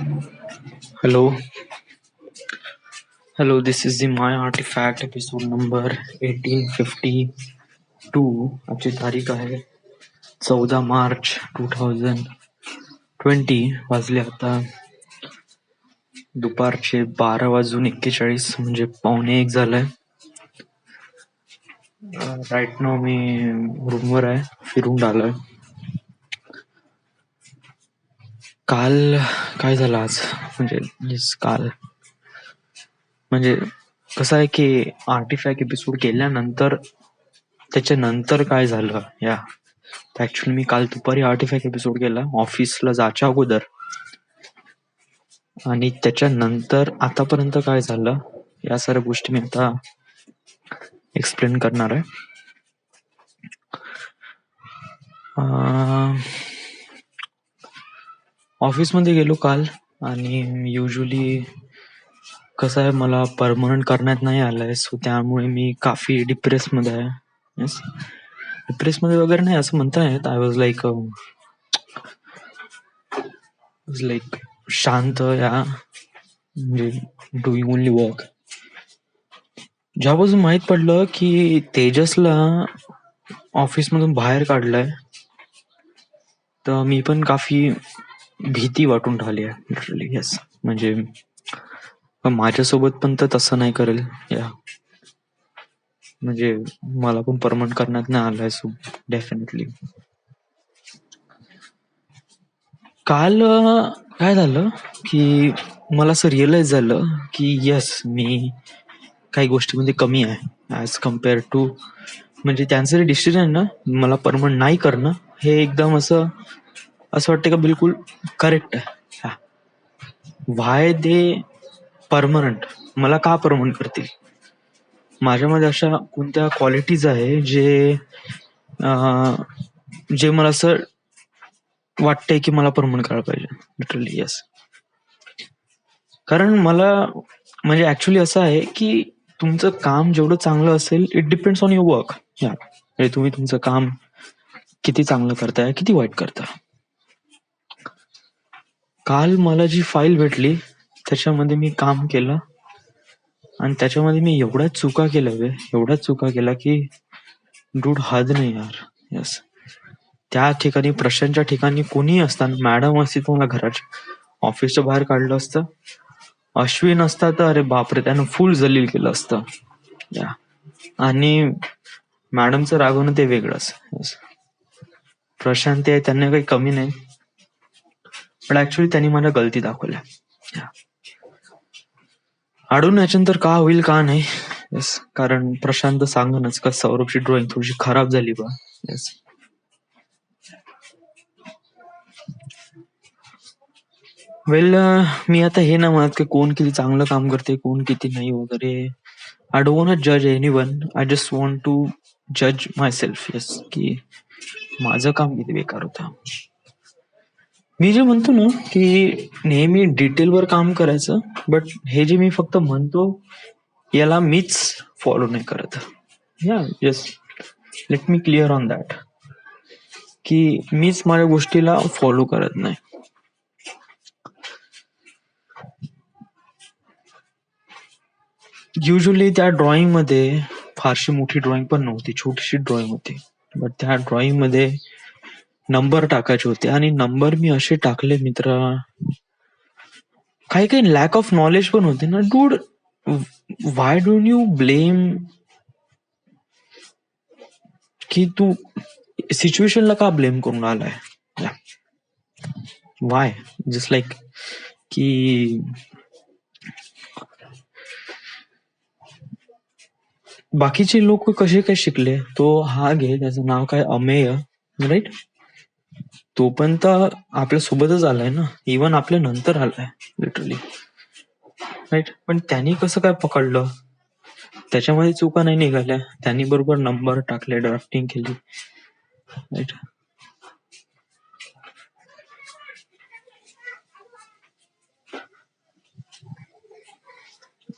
Hello, hello. This is the My Artifact episode number 1852. आजची तारीख आहे 14 मार्च 2020. वाजले आता दुपारचे 12:41 म्हणजे 12:45 झालंय. राईट नाव मी रूमवर आहे, फिरून आलोय. काल काय झालं आज म्हणजे कसं आहे की आर्टिफॅक्ट एपिसोड केल्यानंतर त्याच्यानंतर काय झालं ऍक्च्युली मी काल दुपारी आर्टिफॅक्ट एपिसोड केला ऑफिसला जायच्या अगोदर, आणि त्याच्यानंतर आतापर्यंत काय झालं या सर्व गोष्टी मी आता एक्सप्लेन करणार आहे. ऑफिसमध्ये गेलो काल, आणि युजली कसं आहे, मला परमनंट करण्यात नाही आलंय, सो त्यामुळे मी काफी डिप्रेसमध्ये आहे. डिप्रेसमध्ये वगैरे नाही असं म्हणता येत. आय वॉज लाईक शांत म्हणजे डुईंग ओनली वर्क. जेव्हापासून माहित पडलं की तेजसला ऑफिसमधून बाहेर काढलंय, तर मी पण काफी भीती वाटून राहिली आहे लिटरली. येस, म्हणजे माझ्यासोबत पण तर तसं नाही करेल. म्हणजे मला पण परमनंट करण्यात नाही आलंय, सो डेफिनेटली. काल काय झालं की मला असं रिअलाइज झालं की येस, मी काही गोष्टीमध्ये कमी आहे ऍज कम्पेअर टू, म्हणजे त्यांचं जे डिसिजन आहे ना मला परमनंट नाही करणं, हे एकदम असं वाटतं का बिलकुल करेक्ट आहे. व्हाय दे परमनंट, मला का परमनंट करतील? माझ्यामध्ये अशा कोणत्या क्वालिटीज आहे जे मला असं वाटतंय की मला परमनंट करायला पाहिजे लिटरली. येस, कारण मला म्हणजे ऍक्च्युली असं आहे की तुमचं काम जेवढं चांगलं असेल, it depends on your work. म्हणजे तुम्ही तुमचं काम किती चांगलं करताय, किती वाईट करताय. काल मला जी फाईल भेटली त्याच्यामध्ये मी काम केलं, आणि त्याच्यामध्ये मी एवढ्याच चुका केल्या की डूड हद नाही यार. येस, त्या ठिकाणी प्रशांतच्या ठिकाणी कोणी असताना, मॅडम असती तर मला घराच्या ऑफिसच्या बाहेर काढलं असतं. अश्विन असता तर अरे बापरे, त्यानं फुल जलील केलं असतं. आणि मॅडमचं रागवणं ते वेगळंच. प्रशांत आहे, त्यांना काही कमी नाही, पण ऍक्च्युली त्यांनी मला गलती दाखवल्या. अडून याच्यानंतर का होईल का नाही. येस, कारण प्रशांत सांगणच का सौरभची ड्रॉइंग थोडीशी खराब झाली बा. येस, वेल, मी आता हे ना म्हणत की कोण किती चांगलं काम करते, कोण किती नाही वगैरे. आय डोंट वॉन्ट टू जज anyone, I just want to जज माय सेल्फ. येस, की माझं काम किती बेकार होतं. मी जे म्हणतो ना की नेहमी डिटेलवर काम करायचं, बट हे जे मी फक्त म्हणतो याला मीच फॉलो नाही करत. Just let me clear on that, की मीच माझ्या गोष्टीला फॉलो करत नाही. युजली त्या ड्रॉइंग मध्ये फारशी मोठी ड्रॉइंग पण नव्हती, छोटीशी ड्रॉइंग होती, बट त्या ड्रॉइंग मध्ये नंबर टाकायचे होते, आणि नंबर मी असे टाकले मित्र, काही लॅक ऑफ नॉलेज पण होते ना. Dude, why don't you blame की तू सिच्युएशनला का ब्लेम करून आलाय? वाय? जस्ट लाईक की बाकीचे लोक कसे काय शिकले, तो हा घे, त्याचं नाव काय, अमेय, राईट? तो पण तर आपल्या सोबतच आलाय ना, इवन आपल्या नंतर आलाय लिटरली, राईट? पण त्यांनी कसं काय पकडलं? त्याच्यामध्ये चुका नाही निघाल्या, त्यांनी बरोबर नंबर टाकले, ड्राफ्टिंग केली, right?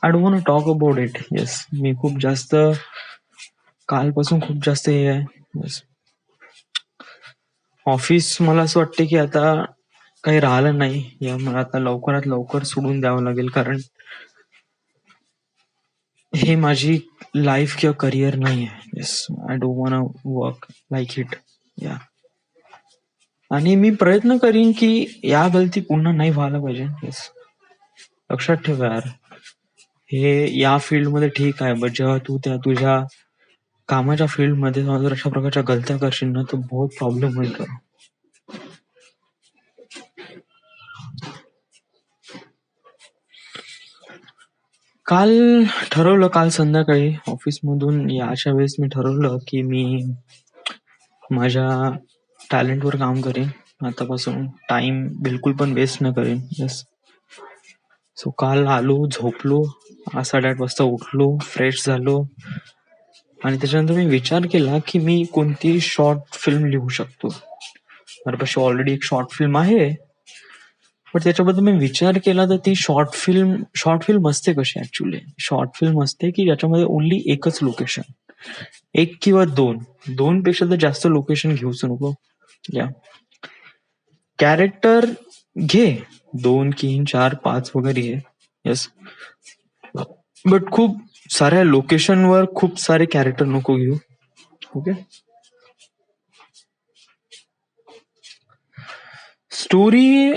I don't want to talk about it. Yes, मी खूप जास्त कालपासून खूप जास्त हे आहे. ऑफिस मला असं वाटतं की आता काही राहिलं नाही. यामुळे आता लवकरात लवकर सोडून द्यावं लागेल, कारण हे माझी लाईफ किंवा करिअर नाही आहे. Yes, I don't want work like it. या आणि मी प्रयत्न करीन की या गलती पुन्हा नाही व्हायला पाहिजे. येस, लक्षात ठेव यार, हे या फील्डमध्ये ठीक आहे, बट जेव्हा तू त्या तुझ्या कामाच्या फील्डमध्ये जर अशा प्रकारच्या गलत्या करशील ना, तर बहुत प्रॉब्लेम होईल. का काल संध्याकाळी ऑफिसमधून याच्या वेळेस मी ठरवलं की मी माझ्या टॅलेंटवर काम करेन. आतापासून टाइम बिलकुल पण वेस्ट न करेन. येस, सो काल आलो, झोपलो, 8:30 वाजता उठलो, फ्रेश झालो आणि त्याच्यानंतर मी विचार केला की मी कोणती शॉर्ट फिल्म लिहू शकतो. माझ्यापाशी ऑलरेडी एक शॉर्ट फिल्म आहे, पण त्याच्याबद्दल मी विचार केला तर ती शॉर्ट फिल्म असते कशी ऍक्च्युली. शॉर्ट फिल्म असते की ज्याच्यामध्ये ओन्ली एकच लोकेशन, एक किंवा दोन पेक्षा तर जास्त लोकेशन घेऊच नको. या कॅरेक्टर घे 2, 3, 4, 5 वगैरे घे. येस, बट खूप साऱ्या लोकेशनवर खूप सारे कॅरेक्टर नको घेऊ. ओके, स्टोरी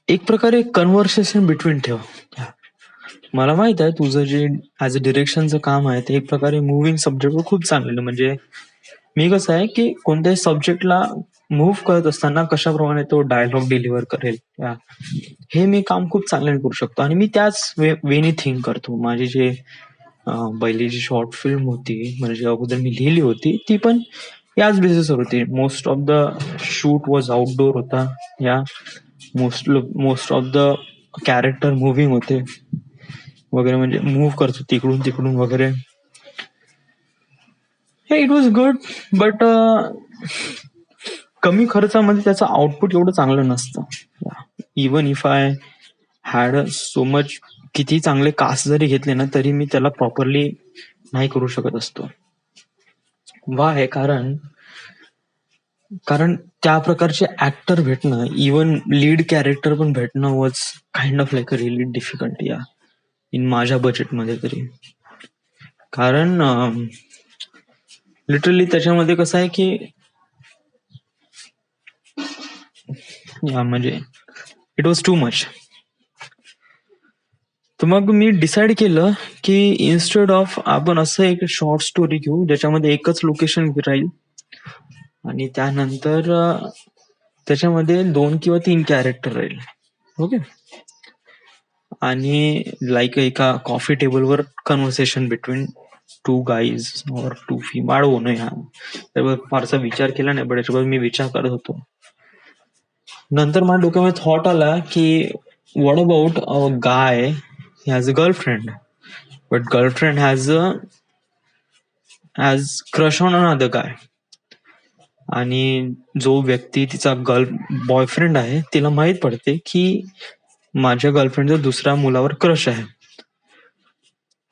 एक प्रकारे कन्व्हर्सेशन बिटवीन ठेव. मला माहित आहे तुझं जे ऍज अ डिरेक्शनचं काम आहे ते एक प्रकारे मुव्हिंग सब्जेक्टवर खूप चांगलं. म्हणजे मी कसं आहे की कोणत्याही सब्जेक्टला मूव्ह करत असताना कशाप्रमाणे तो डायलॉग डिलिव्हर करेल, हे मी काम खूप चांगल्याने करू शकतो. आणि मी त्याच वेनी थिंक करतो. माझी जे पहिली जी शॉर्ट फिल्म होती, म्हणजे अगोदर मी लिहिली होती, ती पण याच बेसिसवर होती. Most of the shoot was outdoor होता. या most of the character moving होते वगैरे, म्हणजे मूव्ह करत होते इकडून तिकडून वगैरे. हे इट वॉज गुड, बट कमी खर्चामध्ये त्याचं आउटपुट एवढं चांगलं नसतं. Even if I had so much, किती चांगले कास्ट जरी घेतले ना, तरी मी त्याला प्रॉपरली नाही करू शकत असतो. वाय? कारण त्या प्रकारचे ऍक्टर भेटणं, इवन लीड कॅरेक्टर पण भेटणं was kind of like a really difficult. या इन माझ्या बजेटमध्ये तरी. कारण लिटरली त्याच्यामध्ये कसं आहे की म्हणजे इट वॉज टू मच. तर मग मी डिसाईड केलं की इन्स्टेड ऑफ आपण असं एक शॉर्ट स्टोरी घेऊ ज्याच्यामध्ये एकच लोकेशन राहील आणि त्यानंतर त्याच्यामध्ये 2 किंवा 3 कॅरेक्टर राहील. ओके, आणि लाईक एका कॉफी टेबलवर कन्व्हर्सेशन बिटवीन 2 गाईज और 2 फिमेल होणं. त्यावर फारसा विचार केला नाही, पण याच्यावर मी विचार करत होतो. नंतर माझ्या डोक्यामध्ये थॉट आला की what about a guy has a girlfriend, but girlfriend has crush on another guy. आणि जो व्यक्ती तिचा बॉयफ्रेंड आहे तिला माहित पडते की माझ्या गर्लफ्रेंडचा दुसऱ्या मुलावर क्रश आहे.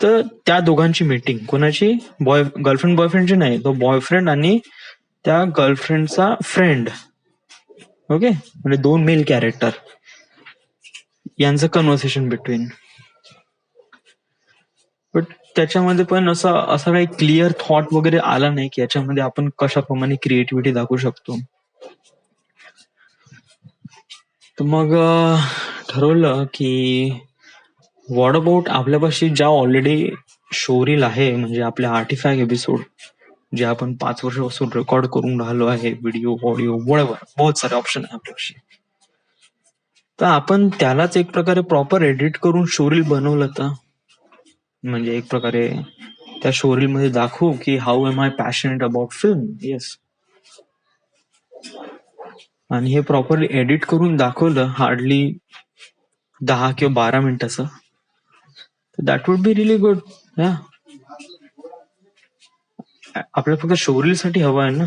तर त्या दोघांची मीटिंग, कोणाची? गर्लफ्रेंड बॉयफ्रेंडची नाही, तो बॉयफ्रेंड आणि त्या गर्लफ्रेंडचा फ्रेंड. ओके, म्हणजे 2 मेल कॅरेक्टर यांचं कन्व्हर्सेशन बिटवीन. बट त्याच्यामध्ये पण असा काही क्लिअर थॉट वगैरे आला नाही की याच्यामध्ये आपण कशाप्रमाणे क्रिएटिव्हिटी दाखवू शकतो. तर मग ठरवलं की व्हॉट अबाउट आपल्यापाशी ज्या ऑलरेडी शोरील आहे, म्हणजे आपल्या आर्टिफॅक्ट एपिसोड जे आपण 5 वर्षापासून रेकॉर्ड करून राहिलो आहे, व्हिडिओ, ऑडिओ, वॉटएव्हर, बहुत सारे ऑप्शन आहे आपल्यापाशी. तर आपण त्यालाच एक प्रकारे प्रॉपर एडिट करून शोरील बनवलं, तर म्हणजे एक प्रकारे त्या शोरील मध्ये दाखवू की how am I passionate about film. Yes, आणि हे प्रॉपरली एडिट करून दाखवलं हार्डली 10 किंवा 12 मिनिटाचं. That would be really good. आपल्याला फक्त शोरील साठी हवं आहे ना.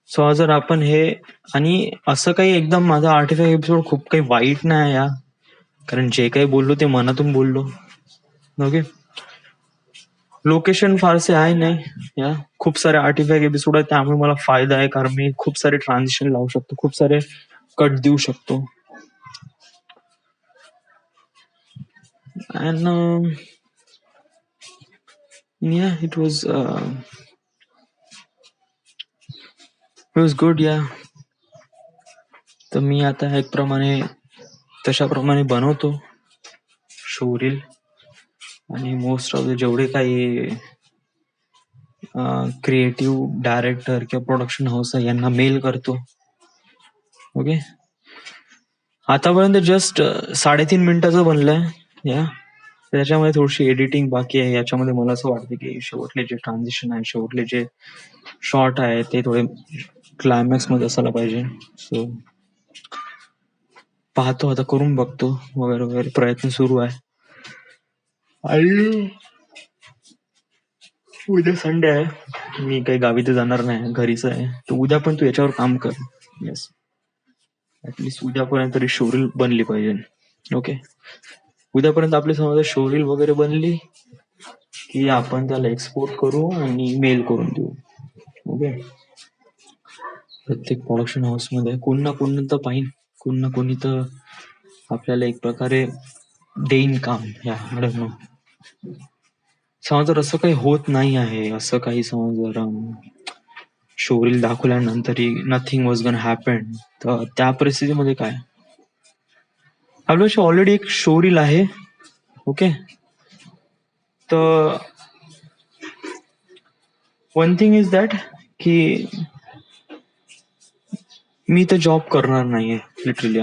सो जर आपण हे, आणि असं काही एकदम माझा आर्टिफॅक्ट एपिसोड खूप काही वाईट नाही या, कारण जे काही बोललो ते मनातून बोललो. ओके, लोकेशन फारसे आहे नाही. या खूप सारे आर्टिफॅक्ट एपिसोड आहेत, त्यामुळे मला फायदा आहे, कारण मी खूप सारे ट्रान्झिशन लावू शकतो, खूप सारे कट देऊ शकतो. अँड या इट वॉज गुड या. तर मी आता तशाप्रमाणे बनवतो शो रील. आणि मोस्ट ऑफ द जेवढे काही क्रिएटिव्ह डायरेक्टर किंवा प्रोडक्शन हाऊस आहे यांना मेल करतो. ओके. आतापर्यंत जस्ट 3.5 मिनिटाचं बनलंय या. त्याच्यामध्ये थोडीशी एडिटिंग बाकी आहे. याच्यामध्ये मला असं वाटतं की शेवटले जे ट्रान्झिशन आहे, शेवटले जे शॉर्ट आहे ते थोडे क्लायमॅक्स मध्ये असायला पाहिजे. सो पाहतो, आता करून बघतो वगैरे वगैरे, प्रयत्न सुरू आहे. आणि उद्या संडे आहे, मी काही गावी तर जाणार नाही, घरीच आहे. तर उद्या पण तू याच्यावर काम कर. येस, ऍटलिस्ट उद्यापर्यंत तरी शोरील बनली पाहिजे. ओके. उद्यापर्यंत आपली समजा शोरील वगैरे बनली की आपण त्याला एक्सपोर्ट करू आणि मेल करून देऊ. ओके. प्रत्येक प्रोडक्शन हाऊस मध्ये कोण ना कोण तर पाहिजे, कोण ना कोणी तर आपल्याला एक प्रकारे देईन काम. या नो, समज जर असं काही होत नाही आहे, असं काही समज जर शोरील दाखवल्यानंतर नथिंग वॉज गन हॅपन, तर त्या परिस्थितीमध्ये काय? आपल्याशी ऑलरेडी एक शोरील आहे. ओके. तर वन थिंग इज दॅट की मी तर जॉब करणार नाहीये. लिटरली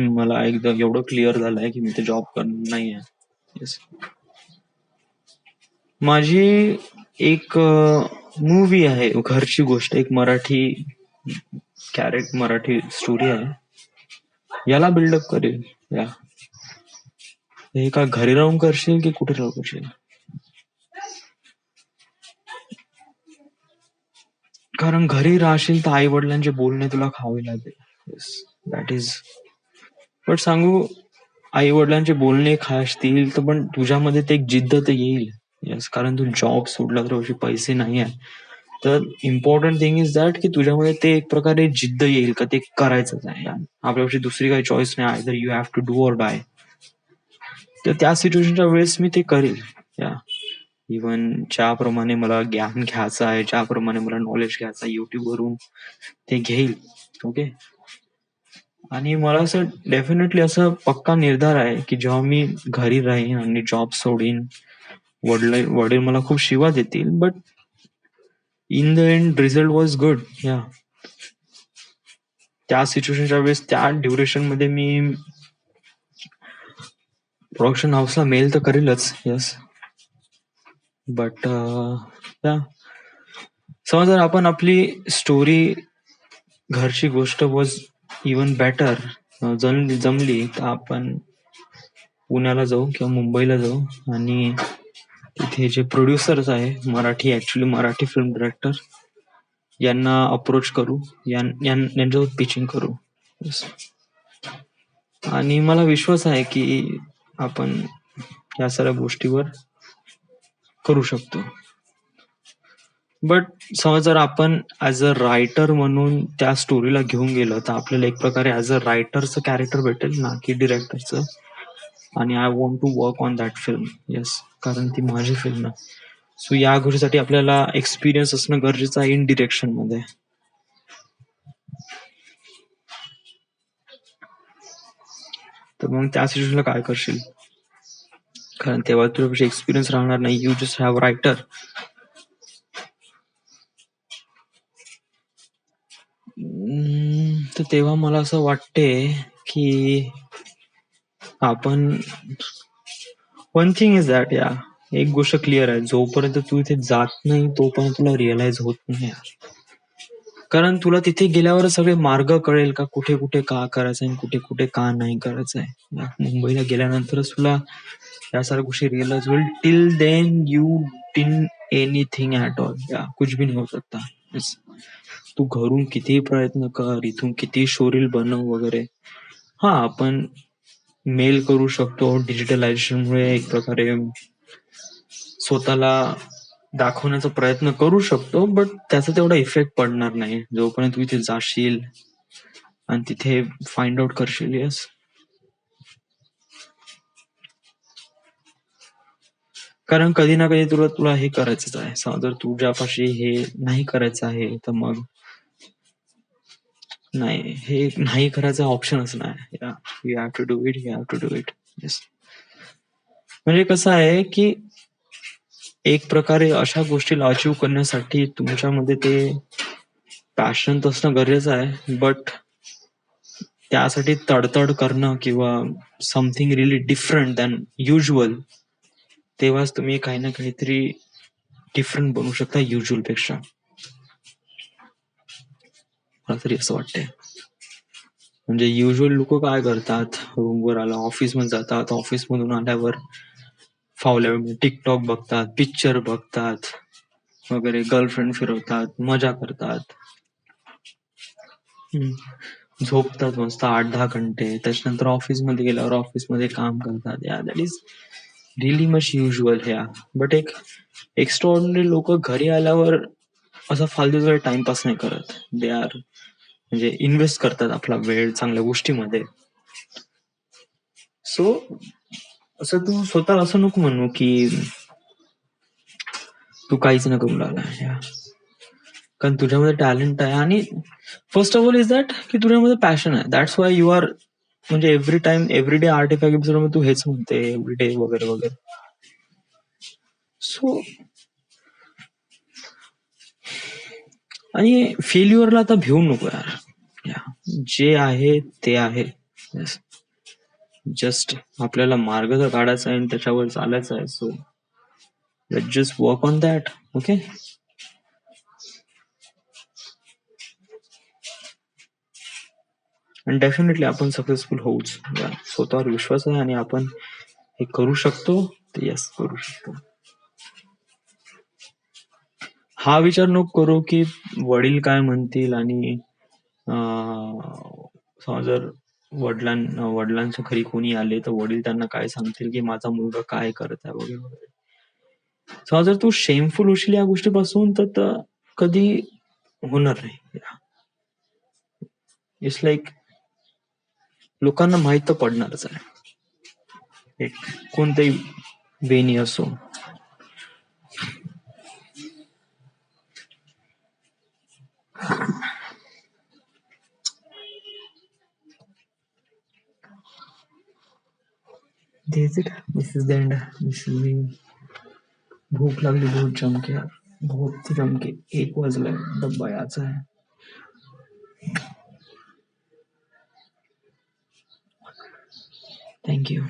मला एकदा एवढं क्लिअर झालंय की मी तर जॉब करणार नाहीये. येस. माझी एक मूवी आहे, घरची गोष्ट, एक मराठी स्टोरी आहे. याला बिल्डअप करेल. या हे का घरी राहून करशील की कुठे राहून करशील? कारण घरी राहशील तर आई वडिलांचे बोलणे तुला खावे लागेल. Yes, that is. बट सांगू, आई वडिलांचे बोलणे खासतील तर पण तुझ्यामध्ये ते एक जिद्द तर येईल. येस, कारण तू जॉब सोडला तर अशी पैसे नाही आहे. तर इम्पॉर्टंट थिंग इज दॅट की तुझ्यामध्ये ते एक प्रकारे जिद्द येईल का ते करायचंच आहे. आपल्यापाशी दुसरी काही चॉईस नाही. Either you have to do or die. तर त्या सिच्युएशनच्या वेळेस मी ते करेल. या इव्हन ज्याप्रमाणे मला ज्ञान घ्यायचं आहे, ज्याप्रमाणे मला नॉलेज घ्यायचं आहे युट्यूब वरून, ते घेईल. ओके. आणि मला असं डेफिनेटली असं पक्का निर्धार आहे की जेव्हा मी घरी राहीन आणि जॉब सोडीन, वडील मला खूप शिवा देतील, but in the end result was good. या त्या सिच्युएशनच्या वेळेस, त्या ड्युरेशन मध्ये मी प्रोडक्शन हाऊसला मेल तर करेलच. येस. बट या समज जर आपण आपली स्टोरी, घरची गोष्ट वॉज इवन बेटर जमली तर आपण पुण्याला जाऊ किंवा मुंबईला जाऊ आणि तिथे जे प्रोड्युसर्स आहे मराठी फिल्म डायरेक्टर, यांना अप्रोच करू, यांच्यासोबत पिचिंग करू. आणि मला विश्वास आहे की आपण या सगळ्या गोष्टीवर करू शकतो. बट समज जर आपण ऍज अ रायटर म्हणून त्या स्टोरीला घेऊन गेलो तर आपल्याला एक प्रकारे ऍज अ रायटरचं कॅरेक्टर भेटेल ना की डिरेक्टरचं. आणि I want to work on that film. Yes, कारण ती माझी फिल्म आहे. सो या गोष्टीसाठी आपल्याला एक्सपिरियन्स असणं गरजेचं आहे इन डिरेक्शन मध्ये. तर मग त्या सिच्युएशनला काय करशील? कारण तेव्हा तुझ्यापेक्षा एक्सपिरियन्स राहणार नाही. You just have writer. तर तेव्हा मला असं वाटते की आपण, वन थिंग इज दॅट, या एक गोष्ट क्लिअर आहे, जोपर्यंत तू इथे जात नाही तोपर्यंत तुला रिअलाइज होत नाही. कारण तुला तिथे गेल्यावर सगळे मार्ग कळेल का कुठे कुठे का करायचंय आणि कुठे कुठे का नाही करायचंय. मुंबईला गेल्यानंतरच तुला या साऱ्या गोष्टी रिअलाइज होईल. टिल देन यू डिन एनिथिंग ऍट ऑल. या कुछ भी नाही हो सकता. तू घरून कितीही प्रयत्न कर, इथून किती शोरील बनव वगैरे, हा आपण मेल करू शकतो. डिजिटलायझेशन मुळे एक प्रकारे स्वतःला दाखवण्याचा प्रयत्न करू शकतो, बट त्याचा तेवढा इफेक्ट पडणार नाही जोपर्यंत तू इथे जाशील, आणि तिथे फाइंड आउट करशील. येस, कारण कधी ना कधी तुला तुला हे करायचंच आहे. जर तुझ्यापाशी हे नाही करायचं आहे तर मग नाही, हे नाही करायचा ऑप्शनच नाही. You have to do it, you have to do it. Yes, म्हणजे कसं आहे की एक प्रकारे अशा गोष्टीला अचीव करण्यासाठी तुमच्यामध्ये ते पॅशन असणं गरजेचं आहे, बट त्यासाठी तडतड करणं किंवा समथिंग रिली डिफरंट दॅन युज्युअल, तेव्हाच तुम्ही काही ना काहीतरी डिफरंट बनवू शकता युज्युअल पेक्षा. मला तरी असं वाटतंय. म्हणजे युज्युअल लोक काय करतात, रूमवर आला, ऑफिसमध्ये जातात, ऑफिसमधून आल्यावर फावल्या वेळी टिकटॉक बघतात, पिक्चर बघतात वगैरे, गर्लफ्रेंड फिरवतात, मजा करतात, झोपतात मस्त 8-10 घंटे, त्याच्यानंतर ऑफिसमध्ये गेल्यावर ऑफिसमध्ये काम करतात. या that is really much usual ह्या. बट एक एक्स्ट्राऑर्डिनरी लोक घरी आल्यावर असा फालतूचा वेळ टाइमपास नाही करत. दे आर म्हणजे इन्व्हेस्ट करतात आपला वेळ चांगल्या गोष्टीमध्ये. सो असं तू स्वतः असं नको म्हणू की तू काहीच न करू लागला, कारण तुझ्यामध्ये टॅलेंट आहे. आणि first of all is that की तुझ्यामध्ये पॅशन आहे. दॅट्स वाय यू आर, म्हणजे every time every day artefact episode मध्ये तू हेच म्हणते एव्हरी डे वगैरे वगैरे. सो आणि फेल्युअरला आता भिवू नको यार. जे आहे ते आहे. जस्ट आपल्याला मार्ग तर काढायचा आहे आणि त्याच्यावर चालायचं आहे. So let's just work on that. Okay, आणि डेफिनेटली आपण सक्सेसफुल होऊच. स्वतःवर विश्वास आहे आणि आपण हे करू शकतो. यस, करू शकतो. हा विचार नको करू की वडील काय म्हणतील, आणि जर वडिलांच्या घरी कोणी आले तर वडील त्यांना काय सांगतील की माझा मुलगा काय करत आहे वगैरे वगैरे. जर तू शेमफुल होशील या गोष्टीपासून तर कधी होणार नाही. इट्स लाईक लोकांना माहित तर पडणारच आहे, एक कोणतेही वेणी असो. That's it. This is the end. This is me. भूक लागली बहुत जम के यार, बहुत जम के. 1 वाजलाय, डब्बा याचा आहे. थँक्यू.